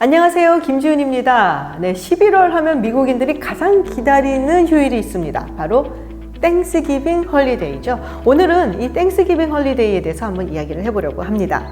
안녕하세요, 김지훈입니다. 네, 11월 하면 미국인들이 가장 기다리는 휴일이 있습니다. 바로 땡스기빙 헐리데이죠. 오늘은 이 땡스기빙 헐리데이에 대해서 한번 이야기를 해보려고 합니다.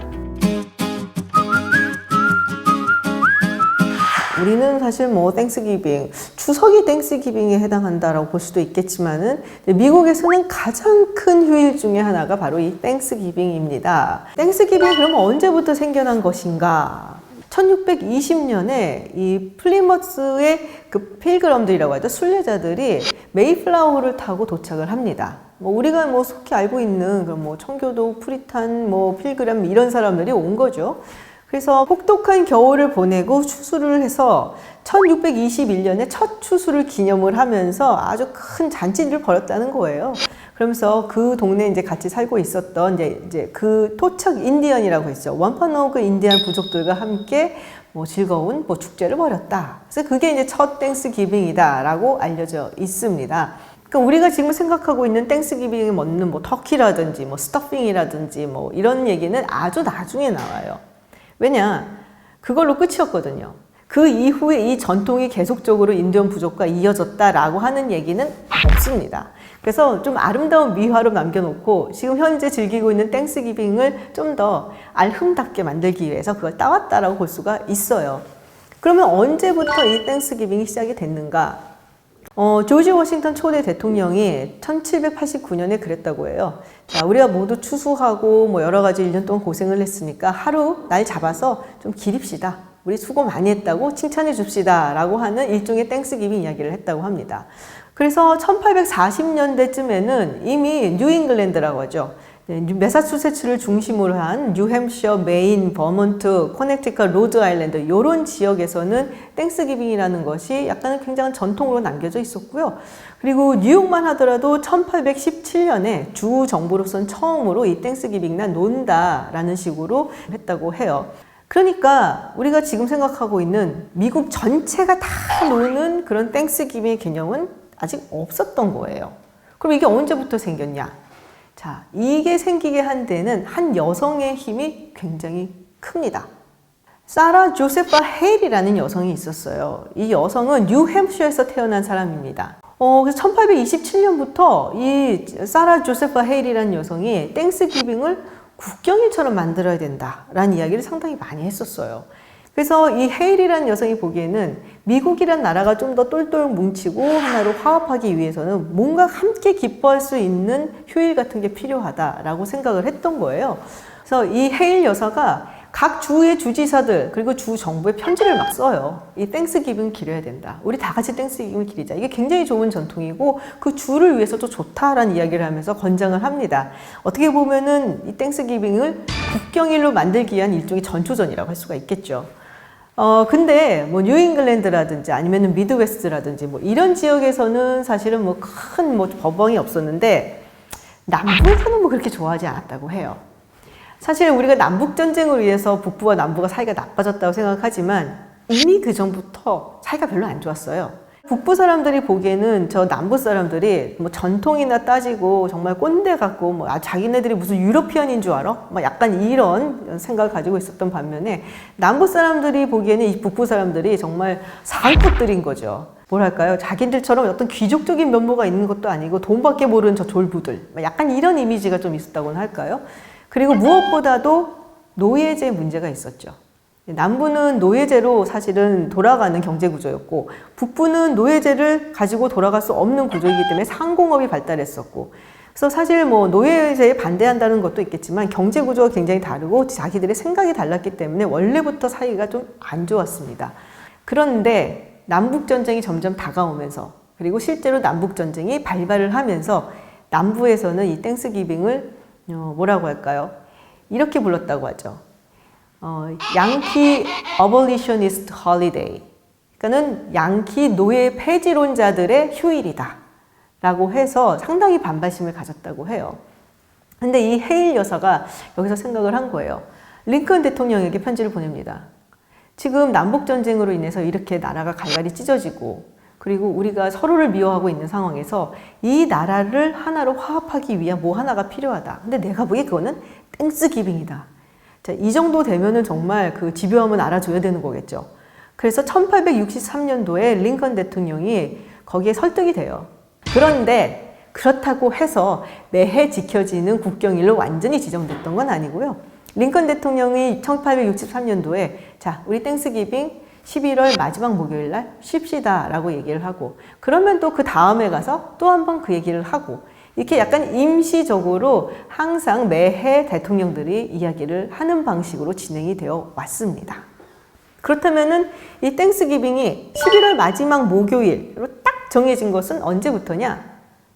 우리는 사실 땡스기빙, 추석이 땡스기빙에 해당한다라고 볼 수도 있겠지만은 미국에서는 가장 큰 휴일 중에 하나가 바로 이 땡스기빙입니다. 땡스기빙이 그러면 언제부터 생겨난 것인가? 1620년에 이 플리머스의 그 필그럼들이라고 하죠. 순례자들이 메이플라워를 타고 도착을 합니다. 우리가 속히 알고 있는 그런 청교도, 프리탄, 필그램 이런 사람들이 온 거죠. 그래서 혹독한 겨울을 보내고 추수를 해서 1621년에 첫 추수를 기념을 하면서 아주 큰 잔치를 벌였다는 거예요. 그러면서 그 동네에 이제 같이 살고 있었던 이제 그 토착 인디언이라고 했죠. 완파노그 인디안 부족들과 함께 즐거운 축제를 벌였다. 그래서 그게 이제 첫 땡스기빙이다라고 알려져 있습니다. 그러니까 우리가 지금 생각하고 있는 땡스기빙에 먹는 터키라든지 스터핑이라든지 이런 얘기는 아주 나중에 나와요. 왜냐? 그걸로 끝이었거든요. 그 이후에 이 전통이 계속적으로 인디언 부족과 이어졌다라고 하는 얘기는 없습니다. 그래서 좀 아름다운 미화로 남겨놓고 지금 현재 즐기고 있는 땡스기빙을 좀 더 알흠답게 만들기 위해서 그걸 따왔다라고 볼 수가 있어요. 그러면 언제부터 이 땡스기빙이 시작이 됐는가? 조지 워싱턴 초대 대통령이 1789년에 그랬다고 해요. 자, 우리가 모두 추수하고 여러 가지 1년 동안 고생을 했으니까 하루 날 잡아서 좀 기립시다. 우리 수고 많이 했다고 칭찬해 줍시다 라고 하는 일종의 땡스기빙 이야기를 했다고 합니다. 그래서 1840년대쯤에는 이미 뉴잉글랜드라고 하죠. 매사추세츠를 중심으로 한 뉴햄셔, 메인, 버몬트, 코네티컷, 로드 아일랜드 이런 지역에서는 땡스기빙이라는 것이 약간은 굉장한 전통으로 남겨져 있었고요. 그리고 뉴욕만 하더라도 1817년에 주 정부로서는 처음으로 이 땡스기빙 날 논다라는 식으로 했다고 해요. 그러니까 우리가 지금 생각하고 있는 미국 전체가 다 노는 그런 땡스기빙의 개념은 아직 없었던 거예요. 그럼 이게 언제부터 생겼냐? 자, 이게 생기게 한 데는 한 여성의 힘이 굉장히 큽니다. 사라 조세파 헤일이라는 여성이 있었어요. 이 여성은 뉴햄셔에서 태어난 사람입니다. 그래서 1827년부터 이 사라 조세파 헤일이라는 여성이 땡스기빙을 국경일처럼 만들어야 된다라는 이야기를 상당히 많이 했었어요. 그래서 이 헤일이라는 여성이 보기에는 미국이란 나라가 좀 더 똘똘 뭉치고 하나로 화합하기 위해서는 뭔가 함께 기뻐할 수 있는 휴일 같은 게 필요하다라고 생각을 했던 거예요. 그래서 이 헤일 여사가 각 주의 주지사들 그리고 주 정부에 편지를 막 써요. 이 땡스기빙 기려야 된다. 우리 다 같이 땡스기빙을 기리자. 이게 굉장히 좋은 전통이고 그 주를 위해서도 좋다라는 이야기를 하면서 권장을 합니다. 어떻게 보면은 이 땡스기빙을 국경일로 만들기 위한 일종의 전초전이라고 할 수가 있겠죠. 근데 뉴잉글랜드라든지 아니면 미드웨스트라든지 이런 지역에서는 사실은 큰 법왕이 없었는데 남부에서는 그렇게 좋아하지 않았다고 해요. 사실 우리가 남북전쟁으로 인해서 북부와 남부가 사이가 나빠졌다고 생각하지만 이미 그 전부터 사이가 별로 안 좋았어요. 북부 사람들이 보기에는 저 남부 사람들이 전통이나 따지고 정말 꼰대 같고 자기네들이 무슨 유러피언인 줄 알아? 약간 이런 생각을 가지고 있었던 반면에 남부 사람들이 보기에는 이 북부 사람들이 정말 사기꾼들인 거죠. 뭐랄까요? 자기들처럼 어떤 귀족적인 면모가 있는 것도 아니고 돈밖에 모르는 저 졸부들. 약간 이런 이미지가 좀 있었다고는 할까요? 그리고 무엇보다도 노예제 문제가 있었죠. 남부는 노예제로 사실은 돌아가는 경제구조였고 북부는 노예제를 가지고 돌아갈 수 없는 구조이기 때문에 상공업이 발달했었고 그래서 사실 노예제에 반대한다는 것도 있겠지만 경제구조가 굉장히 다르고 자기들의 생각이 달랐기 때문에 원래부터 사이가 좀 안 좋았습니다. 그런데 남북전쟁이 점점 다가오면서 그리고 실제로 남북전쟁이 발발을 하면서 남부에서는 이 땡스기빙을 뭐라고 할까요? 이렇게 불렀다고 하죠. 양키 어볼리셔니스트 홀리데이. 그러니까는 양키 노예 폐지론자들의 휴일이다. 라고 해서 상당히 반발심을 가졌다고 해요. 근데 이 헤일 여사가 여기서 생각을 한 거예요. 링컨 대통령에게 편지를 보냅니다. 지금 남북전쟁으로 인해서 이렇게 나라가 갈갈이 찢어지고 그리고 우리가 서로를 미워하고 있는 상황에서 이 나라를 하나로 화합하기 위한 뭐 하나가 필요하다. 근데 내가 보기에 그거는 땡스기빙이다. 자, 이 정도 되면은 정말 그 집요함은 알아줘야 되는 거겠죠. 그래서 1863년도에 링컨 대통령이 거기에 설득이 돼요. 그런데 그렇다고 해서 매해 지켜지는 국경일로 완전히 지정됐던 건 아니고요. 링컨 대통령이 1863년도에 자, 우리 땡스기빙 11월 마지막 목요일 날 쉽시다 라고 얘기를 하고, 그러면 또 그 다음에 가서 또 한 번 그 얘기를 하고, 이렇게 약간 임시적으로 항상 매해 대통령들이 이야기를 하는 방식으로 진행이 되어 왔습니다. 그렇다면은 이 땡스기빙이 11월 마지막 목요일로 딱 정해진 것은 언제부터냐?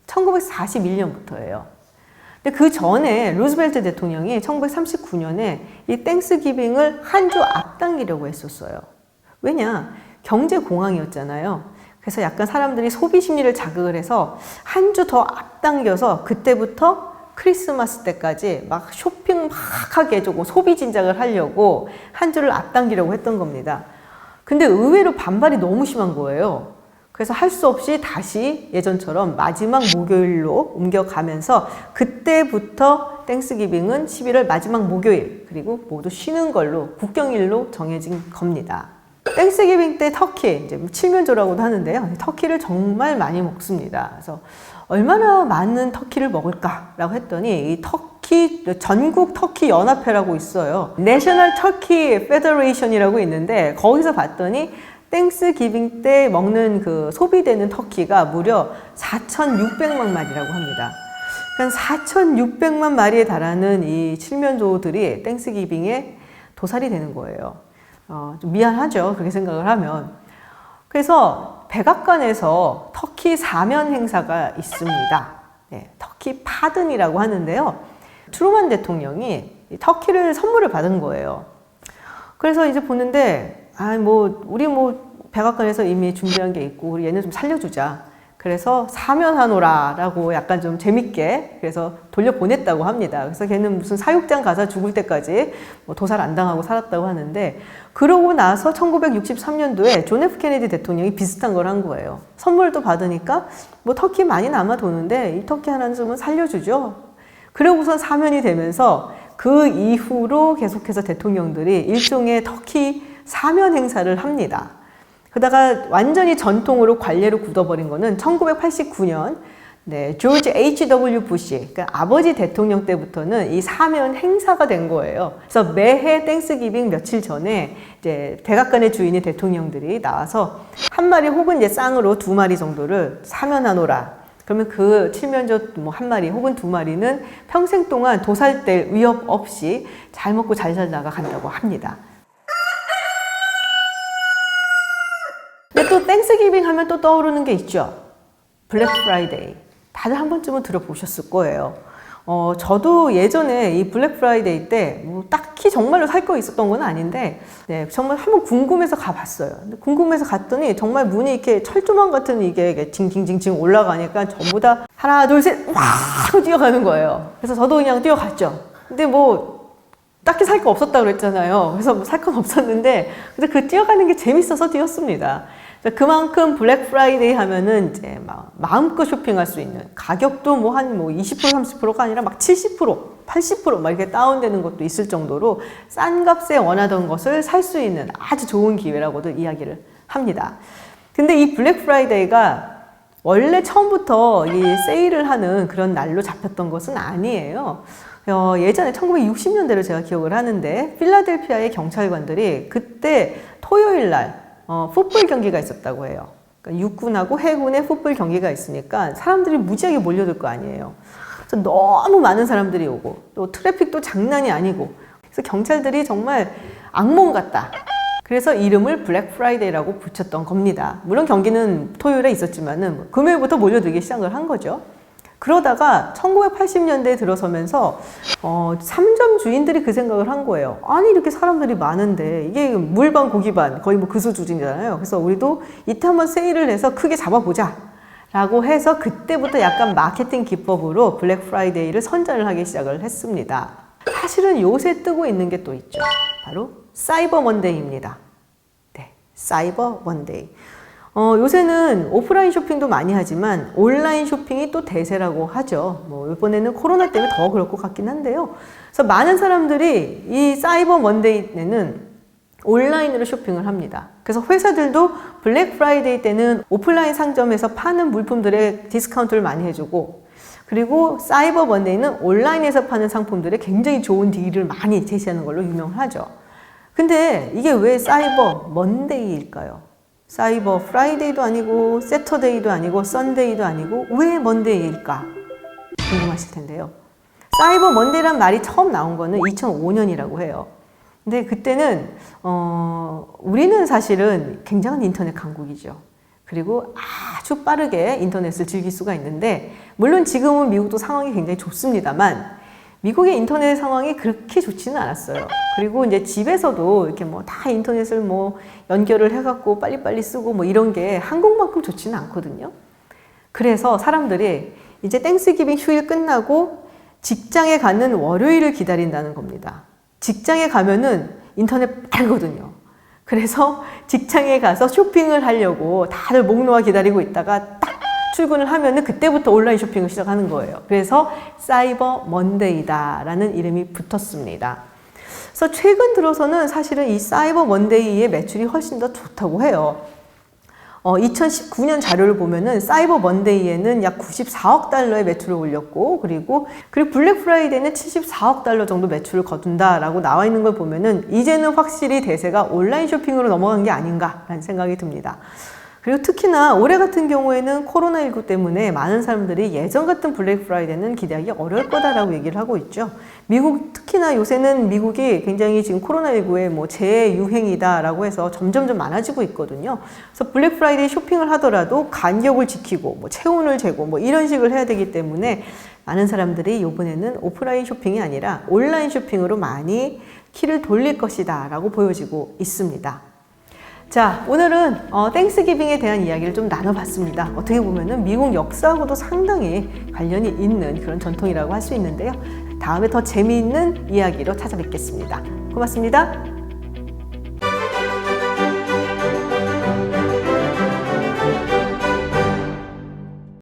1941년부터예요. 근데 그 전에 루즈벨트 대통령이 1939년에 이 땡스기빙을 한 주 앞당기려고 했었어요. 왜냐? 경제 공황이었잖아요. 그래서 약간 사람들이 소비 심리를 자극을 해서 한 주 더 앞당겨서 그때부터 크리스마스 때까지 막 쇼핑 막 하게 해주고 소비 진작을 하려고 한 주를 앞당기려고 했던 겁니다. 근데 의외로 반발이 너무 심한 거예요. 그래서 할 수 없이 다시 예전처럼 마지막 목요일로 옮겨가면서 그때부터 땡스기빙은 11월 마지막 목요일 그리고 모두 쉬는 걸로 국경일로 정해진 겁니다. 땡스기빙 때 터키, 이제 칠면조라고도 하는데요. 터키를 정말 많이 먹습니다. 그래서 얼마나 많은 터키를 먹을까라고 했더니 이 터키 전국 터키 연합회라고 있어요. 내셔널 터키 페더레이션이라고 있는데 거기서 봤더니 땡스기빙 때 먹는 그 소비되는 터키가 무려 4,600만 마리라고 합니다. 그러니까 4,600만 마리에 달하는 이 칠면조들이 땡스기빙에 도살이 되는 거예요. 좀 미안하죠. 그렇게 생각을 하면. 그래서 백악관에서 터키 사면 행사가 있습니다. 네, 터키 파든이라고 하는데요. 트루먼 대통령이 터키를 선물을 받은 거예요. 그래서 이제 보는데, 우리 백악관에서 이미 준비한 게 있고, 우리 얘네 좀 살려주자. 그래서 사면하노라라고 약간 좀 재밌게 그래서 돌려보냈다고 합니다. 그래서 걔는 무슨 사육장 가서 죽을 때까지 도살 안 당하고 살았다고 하는데, 그러고 나서 1963년도에 존 F 케네디 대통령이 비슷한 걸 한 거예요. 선물도 받으니까 터키 많이 남아 도는데 이 터키 하나는 좀 살려주죠. 그러고선 사면이 되면서 그 이후로 계속해서 대통령들이 일종의 터키 사면 행사를 합니다. 그러다가 완전히 전통으로 관례로 굳어버린 거는 1989년 조지 H.W. 부시, 그러니까 아버지 대통령 때부터는 이 사면 행사가 된 거예요. 그래서 매해 땡스기빙 며칠 전에 이제 백악관의 주인이 대통령들이 나와서 한 마리 혹은 이제 쌍으로 2마리 정도를 사면하노라. 그러면 그 칠면조 한 마리 혹은 2마리는 평생 동안 도살될 위협 없이 잘 먹고 잘 살다가 간다고 합니다. 근데 또 땡스기빙 하면 또 떠오르는 게 있죠. 블랙 프라이데이. 다들 한 번쯤은 들어보셨을 거예요. 저도 예전에 이 블랙 프라이데이 때 딱히 정말로 살 거 있었던 건 아닌데, 네, 정말 한번 궁금해서 가봤어요. 근데 궁금해서 갔더니 정말 문이 이렇게 철조망 같은 이게 징징징징 올라가니까 전부 다 하나, 둘, 셋, 막 뛰어가는 거예요. 그래서 저도 그냥 뛰어갔죠. 근데 딱히 살 거 없었다고 그랬잖아요. 그래서 살 건 없었는데, 근데 그 뛰어가는 게 재밌어서 뛰었습니다. 그만큼 블랙 프라이데이 하면은 이제 마음껏 쇼핑할 수 있는 가격도 한 20% 30%가 아니라 막 70% 80% 막 이렇게 다운되는 것도 있을 정도로 싼 값에 원하던 것을 살 수 있는 아주 좋은 기회라고도 이야기를 합니다. 근데 이 블랙 프라이데이가 원래 처음부터 이 세일을 하는 그런 날로 잡혔던 것은 아니에요. 예전에 1960년대로 제가 기억을 하는데 필라델피아의 경찰관들이 그때 토요일 날 풋볼 경기가 있었다고 해요. 그러니까 육군하고 해군의 풋볼 경기가 있으니까 사람들이 무지하게 몰려들 거 아니에요. 그래서 너무 많은 사람들이 오고 또 트래픽도 장난이 아니고, 그래서 경찰들이 정말 악몽 같다. 그래서 이름을 블랙 프라이데이라고 붙였던 겁니다. 물론 경기는 토요일에 있었지만은 금요일부터 몰려들기 시작을 한 거죠. 그러다가 1980년대에 들어서면서 상점 주인들이 그 생각을 한 거예요. 아니 이렇게 사람들이 많은데 이게 물반 고기반 거의 그 수준이잖아요. 그래서 우리도 이때 한번 세일을 해서 크게 잡아보자 라고 해서 그때부터 약간 마케팅 기법으로 블랙 프라이데이를 선전을 하기 시작을 했습니다. 사실은 요새 뜨고 있는 게 또 있죠. 바로 사이버 먼데이입니다. 네, 사이버 먼데이. 요새는 오프라인 쇼핑도 많이 하지만 온라인 쇼핑이 또 대세라고 하죠. 뭐 이번에는 코로나 때문에 더 그럴 것 같긴 한데요. 그래서 많은 사람들이 이 사이버 먼데이에는 온라인으로 쇼핑을 합니다. 그래서 회사들도 블랙 프라이데이 때는 오프라인 상점에서 파는 물품들에 디스카운트를 많이 해주고, 그리고 사이버 먼데이는 온라인에서 파는 상품들에 굉장히 좋은 딜을 많이 제시하는 걸로 유명하죠. 근데 이게 왜 사이버 먼데이일까요? 사이버 프라이데이도 아니고 세터데이도 아니고 썬데이도 아니고 왜 먼데이일까 궁금하실 텐데요. 사이버 먼데이란 말이 처음 나온 거는 2005년이라고 해요. 근데 그때는 우리는 사실은 굉장한 인터넷 강국이죠. 그리고 아주 빠르게 인터넷을 즐길 수가 있는데, 물론 지금은 미국도 상황이 굉장히 좋습니다만 미국의 인터넷 상황이 그렇게 좋지는 않았어요. 그리고 이제 집에서도 이렇게 뭐 다 인터넷을 뭐 연결을 해갖고 빨리빨리 쓰고 뭐 이런 게 한국만큼 좋지는 않거든요. 그래서 사람들이 이제 땡스기빙 휴일 끝나고 직장에 가는 월요일을 기다린다는 겁니다. 직장에 가면은 인터넷 빠르거든요. 그래서 직장에 가서 쇼핑을 하려고 다들 목 놓아 기다리고 있다가 딱 출근을 하면은 그때부터 온라인 쇼핑을 시작하는 거예요. 그래서 사이버 먼데이다라는 이름이 붙었습니다. 그래서 최근 들어서는 사실은 이 사이버 먼데이의 매출이 훨씬 더 좋다고 해요. 2019년 자료를 보면은 사이버 먼데이에는 약 94억 달러의 매출을 올렸고, 그리고 블랙 프라이데이는 74억 달러 정도 매출을 거둔다라고 나와 있는 걸 보면은 이제는 확실히 대세가 온라인 쇼핑으로 넘어간 게 아닌가라는 생각이 듭니다. 그리고 특히나 올해 같은 경우에는 코로나19 때문에 많은 사람들이 예전 같은 블랙 프라이데이는 기대하기 어려울 거다라고 얘기를 하고 있죠. 미국, 특히나 요새는 미국이 굉장히 지금 코로나19의 뭐 재유행이다라고 해서 점점 많아지고 있거든요. 그래서 블랙 프라이데이 쇼핑을 하더라도 간격을 지키고 뭐 체온을 재고 뭐 이런 식을 해야 되기 때문에 많은 사람들이 이번에는 오프라인 쇼핑이 아니라 온라인 쇼핑으로 많이 키를 돌릴 것이다 라고 보여지고 있습니다. 자, 오늘은 땡스기빙에 대한 이야기를 좀 나눠봤습니다. 어떻게 보면은 미국 역사하고도 상당히 관련이 있는 그런 전통이라고 할 수 있는데요. 다음에 더 재미있는 이야기로 찾아뵙겠습니다. 고맙습니다.